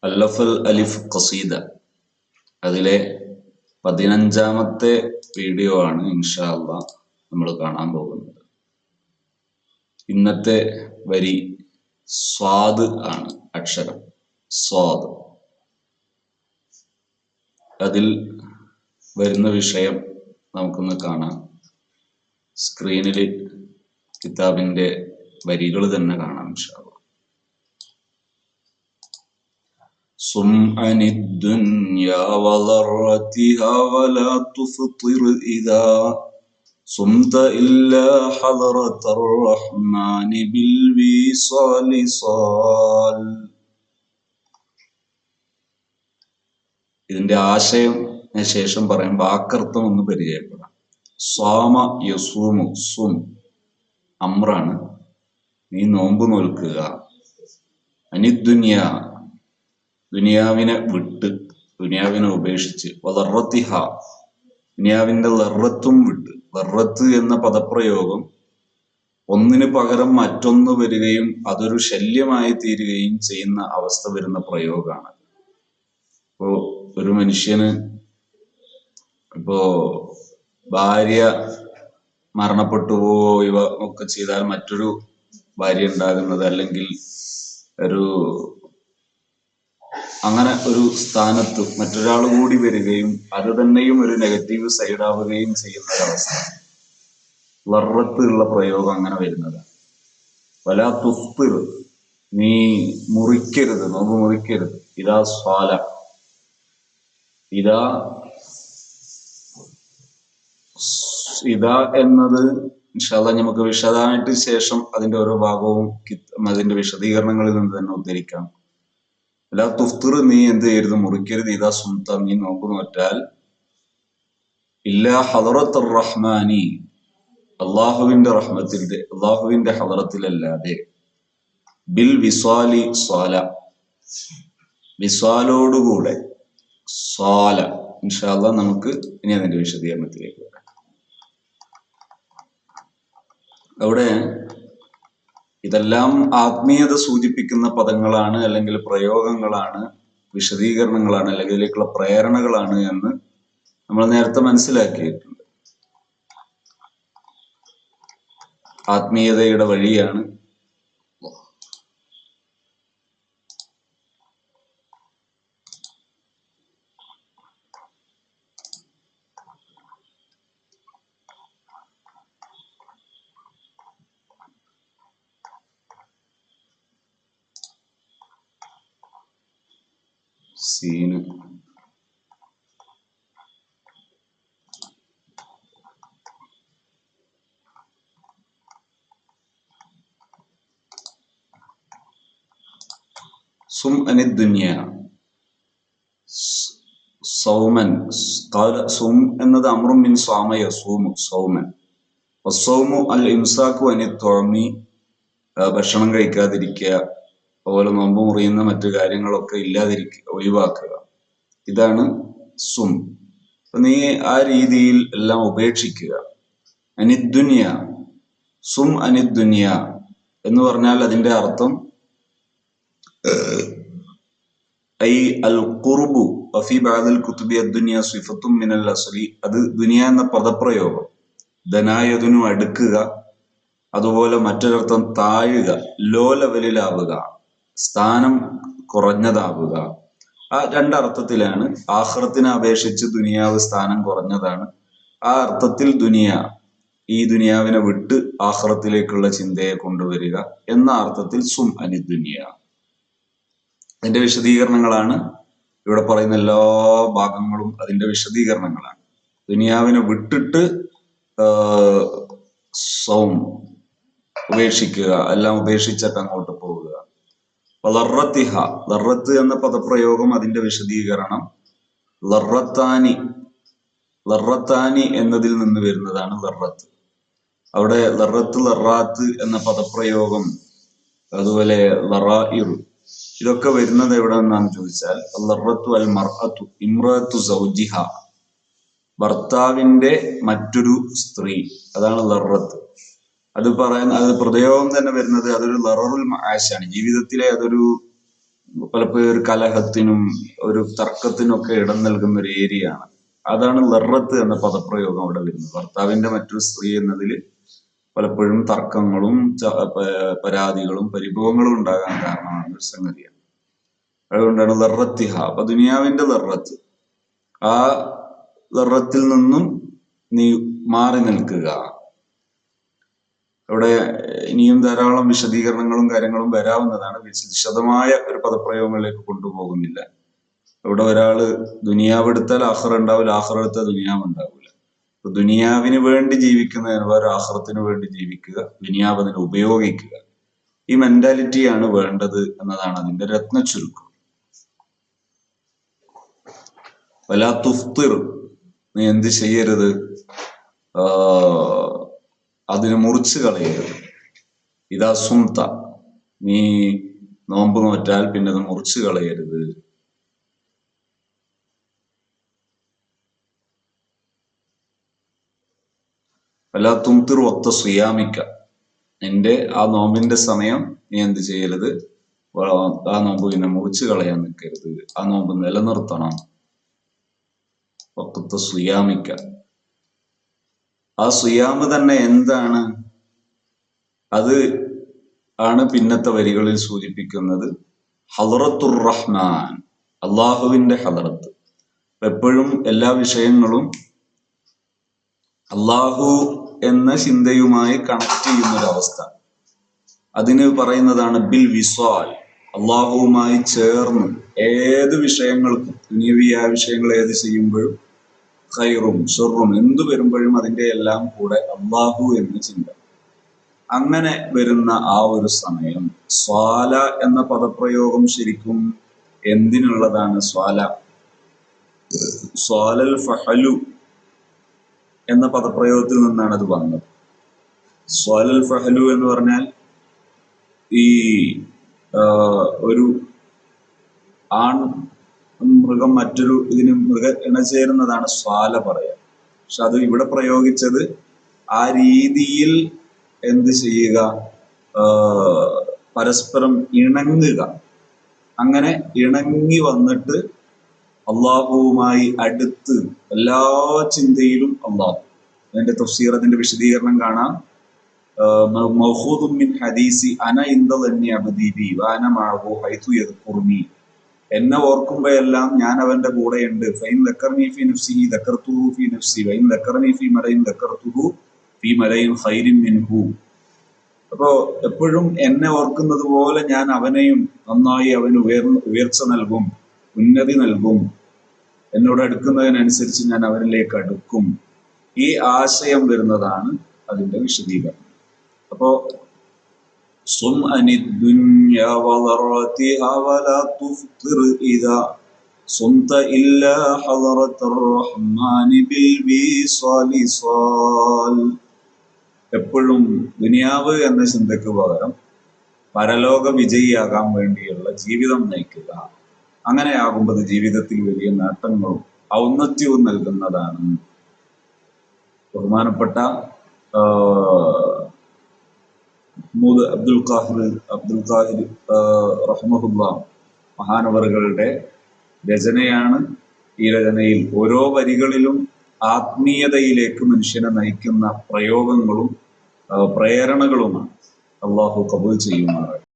അല്ലഫൽ അലിഫ് ഖസീദ അതിലെ 15ാമത്തെ വീഡിയോ ആണ് ഇൻഷാ അല്ലാഹ് നമ്മൾ കാണാൻ പോകുന്നത്. ഇന്നത്തെ വരി സ്വാദ് ആണ്, അക്ഷരം സ്വാദ്. അതിൽ വരുന്ന വിഷയം നമുക്കൊന്ന് കാണാം. സ്ക്രീനിൽ കിതാബിന്റെ വരികൾ തന്നെ കാണാം ഇൻഷാ അല്ലാഹ്. صم عن الدنيا وضرتها ولا تفطر إذا صمت إلا حضرة الرحمن بالوصال صال. ഇതിന്റെ ആശയം ശേഷം പറയാം. വാക്കർത്ഥം ഒന്ന് പരിചയപ്പെടാം. സ്വാമ യസൂമു, സും അമ്രാണ്, നീ നോമ്പ് നോൽക്കുക. അനിദ്ദുനിയ, ദുനിയാവിനെ വിട്ട്, ദുനിയാവിനെ ഉപേക്ഷിച്ച്. വദറത്തിഹ, ദുനിയാവിന്റെ ലറത്തും വിട്ട്. ലറത്ത് എന്ന പദപ്രയോഗം ഒന്നിന് പകരം മറ്റൊന്ന് വരികയും അതൊരു ശല്യമായി തീരുകയും ചെയ്യുന്ന അവസ്ഥ വരുന്ന പ്രയോഗമാണ്. ഇപ്പോ ഒരു മനുഷ്യന് ഇപ്പോ ഭാര്യ മരണപ്പെട്ടു പോവുക ഒക്കെ ചെയ്താൽ മറ്റൊരു ഭാര്യ ഉണ്ടാകുന്നത്, അല്ലെങ്കിൽ അങ്ങനെ ഒരു സ്ഥാനത്ത് മറ്റൊരാൾ കൂടി വരികയും അത് തന്നെയും ഒരു നെഗറ്റീവ് സൈഡ് ആവുകയും ചെയ്യുന്ന ഒരവസ്ഥ. ലറത്ത് ഉള്ള പ്രയോഗം അങ്ങനെ വരുന്നത്. വലാ തുഫ്തിർ, നീ മുറിക്കരുത്, നോമ്പ് മുറിക്കരുത്. ഇതാ സ്വാല, ഇതാ എന്നത് ഇൻഷാ അല്ലാഹ് നമുക്ക് വിശദമായിട്ട് ശേഷം അതിന്റെ ഓരോ ഭാഗവും അതിന്റെ വിശദീകരണങ്ങളിൽ നിന്ന് തന്നെ ഉദ്ധരിക്കാം. അല്ലാ തുഫ്തിർ, നീ എന്ത് ചെയ്യരുത്, മുറിക്കരുത്. ഇതാ സുംത, നീ നോമ്പ് നോറ്റാൽ. ഇല്ലാ ഹദറത്ത് റഹ്മാനി, അള്ളാഹുവിന്റെ റഹ്മത്തിന്റെ, അള്ളാഹുവിന്റെ ഹദറത്തിലല്ലാതെ. ബിൽ വിസ്വാലി സ്വാല, വിസ്വാലോടുകൂടെ. സ്വാല ഇൻഷാ അല്ലാഹ് നമുക്ക് ഇനി അതിന്റെ വിശദീകരണത്തിലേക്ക് വരാം. അവിടെ ഇതെല്ലാം ആത്മീയത സൂചിപ്പിക്കുന്ന പദങ്ങളാണ്, അല്ലെങ്കിൽ പ്രയോഗങ്ങളാണ്, വിശദീകരണങ്ങളാണ്, അല്ലെങ്കിൽ ഇതിലേക്കുള്ള പ്രേരണകളാണ് എന്ന് നമ്മൾ നേരത്തെ മനസ്സിലാക്കിയിട്ടുണ്ട്. ആത്മീയതയുടെ വഴിയാണ്. സീന് സും അനിദ്ദുനിയ സൗമൻ. സും എന്നത് അമ്രും മിൻ സ്വാമ യസൂമു സൗമൻ. വസ്സൗമു അൽ ഇംസാഖു അനിത്തൊഴമി, ഭക്ഷണം കഴിക്കാതിരിക്കുക, അതുപോലെ നോമ്പ് മുറിയുന്ന മറ്റു കാര്യങ്ങളൊക്കെ ഇല്ലാതിരിക്കുക, ഒഴിവാക്കുക. ഇതാണ് സും. അപ്പൊ നീ ആ രീതിയിൽ എല്ലാം ഉപേക്ഷിക്കുക. അനിദ്ദുനിയ, സും അനിദ്ദുനിയ എന്ന് പറഞ്ഞാൽ അതിന്റെ അർത്ഥം ഐ അൽ ഖുർബു വഫി ബഅദിൽ കുതുബി അദ്ദുനിയ സിഫത്തും മിനൽ അസ്ലി. അത് ദുനിയ എന്ന പദപ്രയോഗം ധനായതിനു അടുക്കുക, അതുപോലെ മറ്റൊരർത്ഥം താഴുക, ലോ ലെവലിലാവുക, സ്ഥാനം കുറഞ്ഞതാവുക. ആ രണ്ടർത്ഥത്തിലാണ്. ആഖിറത്തിനെ അപേക്ഷിച്ച് ദുനിയാവ് സ്ഥാനം കുറഞ്ഞതാണ്. ആ അർത്ഥത്തിൽ ഈ ദുനിയാവിനെ വിട്ട് ആഖിറത്തിലേക്കുള്ള ചിന്തയെ കൊണ്ടുവരിക എന്ന അർത്ഥത്തിൽ സും അനിദ്ദുനിയ. അതിന്റെ വിശദീകരണങ്ങളാണ് ഇവിടെ പറയുന്ന എല്ലാ ഭാഗങ്ങളും. അതിന്റെ വിശദീകരണങ്ങളാണ്. ദുനിയാവിനെ വിട്ടിട്ട് സൗം ഉപേക്ഷിക്കുക, എല്ലാം ഉപേക്ഷിച്ചിട്ട് അങ്ങോട്ട് പോവുക. ലറത്തിഹ, ലറത്ത് എന്ന പദപ്രയോഗം, അതിന്റെ വിശദീകരണം ലറത്താനി, ലറത്താനി എന്നതിൽ നിന്ന് വരുന്നതാണ് ലറത്ത്. അവിടെ ലറത്ത്, ലറാത്ത് എന്ന പദപ്രയോഗം, അതുപോലെ ലറായിർ, ഇതൊക്കെ വരുന്നത് എവിടെ നിന്നാന്ന് ചോദിച്ചാൽ ലറത്തു അൽ മർഅത്തു ഇംറഅത്തു സൗജിഹ, ഭർത്താവിന്റെ മറ്റൊരു സ്ത്രീ, അതാണ് ലറത്ത്. അത് പ്രയോഗം തന്നെ വരുന്നത് അതൊരു ലററുൽ മആശാണ്, ജീവിതത്തിലെ അതൊരു പലപ്പോഴും ഒരു കലഹത്തിനും ഒരു തർക്കത്തിനും ഒക്കെ ഇടം നൽകുന്ന ഒരു ഏരിയ ആണ്. അതാണ് ലറത്ത് എന്ന പദപ്രയോഗം അവിടെ വരുന്നത്. ഭർത്താവിന്റെ മറ്റൊരു സ്ത്രീ എന്നതിൽ പലപ്പോഴും തർക്കങ്ങളും പരാതികളും പരിഭവങ്ങളും ഉണ്ടാകാൻ കാരണമാണ് ഒരു സംഗതിയാണ്. അതുകൊണ്ടാണ് ലറത്തിഹ. അപ്പൊ ദുനിയാവിന്റെ ലറത്ത്, ആ ലറത്തിൽ നിന്നും നീ മാറി നിൽക്കുക. ഇവിടെ ഇനിയും ധാരാളം വിശദീകരണങ്ങളും കാര്യങ്ങളും വരാവുന്നതാണ്. വിശദമായ ഒരു പദപ്രയോഗങ്ങളിലേക്ക് കൊണ്ടുപോകുന്നില്ല. ഇവിടെ ഒരാള് ദുനിയാവ് എടുത്താൽ ആഖിറ ഉണ്ടാവില്ല, ആഖിറ എടുത്താൽ ദുനിയാവ് ഉണ്ടാവില്ല. അപ്പൊ ദുനിയാവിന് വേണ്ടി ജീവിക്കുന്നതിന് പകരം ആഖിറത്തിന് വേണ്ടി ജീവിക്കുക, ദുനിയാവ് അതിനെ ഉപയോഗിക്കുക. ഈ മെന്റാലിറ്റിയാണ് വേണ്ടത് എന്നതാണ് അതിന്റെ രത്ന ചുരുക്കം. വലാ തുഫ്തിർ, നീ എന്ത് ചെയ്യരുത്, അതിനെ മുറിച്ചു കളയരുത്. ഇതാ സുംത, നീ നോമ്പ് നോറ്റാൽ പിന്നെ അത് മുറിച്ചു കളയരുത്. വലാ തുംതിർ വക്ത സിയാമിക്ക, നിന്റെ ആ നോമ്പിന്റെ സമയം നീ എന്ത് ചെയ്യരുത്, ആ നോമ്പ് പിന്നെ മുറിച്ചു കളയാൻ നിൽക്കരുത്. ആ നോമ്പ് നിലനിർത്തണം. വക്ത സിയാമിക്ക, ആ സിയാമ് തന്നെ എന്താണ്, അത് ആണ് പിന്നത്തെ വരികളിൽ സൂചിപ്പിക്കുന്നത്. ഹളറത്തുർ റഹ്മാൻ, അള്ളാഹുവിന്റെ ഹളറത്ത്. എപ്പോഴും എല്ലാ വിഷയങ്ങളും അള്ളാഹു എന്ന ചിന്തയുമായി കണക്ട് ചെയ്യുന്ന ഒരു അവസ്ഥ, അതിന് പറയുന്നതാണ് ബിൽ വിസ്വാൽ. അള്ളാഹുവുമായി ചേർന്ന് ഏത് വിഷയങ്ങൾക്കും, ദുനിയവിയായ വിഷയങ്ങൾ ഏത് ചെയ്യുമ്പോഴും, ഖൈറും ഷുറും എന്തു വരുമ്പോഴും അതിന്റെ എല്ലാം കൂടെ അള്ളാഹു എന്ന ചിന്ത. അങ്ങനെ വരുന്ന ആ ഒരു സമയം, സ്വാല എന്ന പദപ്രയോഗം ശരിക്കും എന്തിനുള്ളതാണ്? സ്വാലൽ ഫഹലു എന്ന പദപ്രയോഗത്തിൽ നിന്നാണ് അത് വന്നത്. സ്വാലൽ ഫഹലു എന്ന് പറഞ്ഞാൽ ഈ ഒരു ആൺ മൃഗം മറ്റൊരു ഇതിന് ഇണചേരുന്നതാണ് സ്വാല പറയാ. പക്ഷെ അത് ഇവിടെ പ്രയോഗിച്ചത് ആ രീതിയിൽ എന്ത് ചെയ്യുക, പരസ്പരം ഇണങ്ങുക. അങ്ങനെ ഇണങ്ങി വന്നിട്ട് അള്ളാഹുവുമായി അടുത്ത് എല്ലാ ചിന്തയിലും അള്ളാഹു. അതിന്റെ തഫ്സീർ, അതിന്റെ വിശദീകരണം കാണാം. മൗഖൂദുൻ മിൻ ഹദീസി അന ഇൻദ ദന്നി അബ്ദി ബി വഅന മഅഹു ഹൈതു യദ്കുർനി, എന്നെ ഓർക്കുമ്പോഴെല്ലാം ഞാൻ അവന്റെ കൂടെയുണ്ട്. ഫൈൻ ദക്കർനി ഫി നഫ്സിഹി ദക്കർതുഹു ഫി നഫ്സി വൈൻ ദക്കർനി ഫി മലയിൻ ദക്കർതുഹു ഫി മലയിൻ ഖൈരിൻ മിൻഹു. അപ്പോ എപ്പോഴും എന്നെ ഓർക്കുന്നത് പോലെ ഞാൻ അവനെയും നന്നായി അവന് ഉയർച്ച നൽകും, ഉന്നതി നൽകും. എന്നോട് അടുക്കുന്നതിനനുസരിച്ച് ഞാൻ അവരിലേക്ക് അടുക്കും. ഈ ആശയം വരുന്നതാണ് അതിന്റെ വിശദീകരണം. അപ്പോ സും അനിദ്ദുന്യാ വദറതിഹാ വലാ തുഫ്തിർ ഇദാ സുംത ഇല്ലാ ഹളറത്തർ റഹ്മാനി ബിൽ വിസാലി സാൽ. എപ്പോഴും ദുനിയാവ് എന്ന ചിന്തയ്ക്ക് പകരം പരലോക വിജയിയാകാൻ വേണ്ടിയുള്ള ജീവിതം നയിക്കുക. അങ്ങനെയാകുമ്പോൾ ജീവിതത്തിൽ വലിയ നേട്ടങ്ങളും ഔന്നത്യവും നൽകുന്നതാണ്. ബഹുമാനപ്പെട്ട അബ്ദുൽ ഖാഹിർ റഹ്മഹുല്ലാ മഹാനവറുകളുടെ രചനയാണ്. ഈ രചനയിൽ ഓരോ വരികളിലും ആത്മീയതയിലേക്ക് മനുഷ്യനെ നയിക്കുന്ന പ്രയോഗങ്ങളും പ്രേരണകളുമാണ്. അള്ളാഹു കബൂൽ ചെയ്യുമാറാകട്ടെ.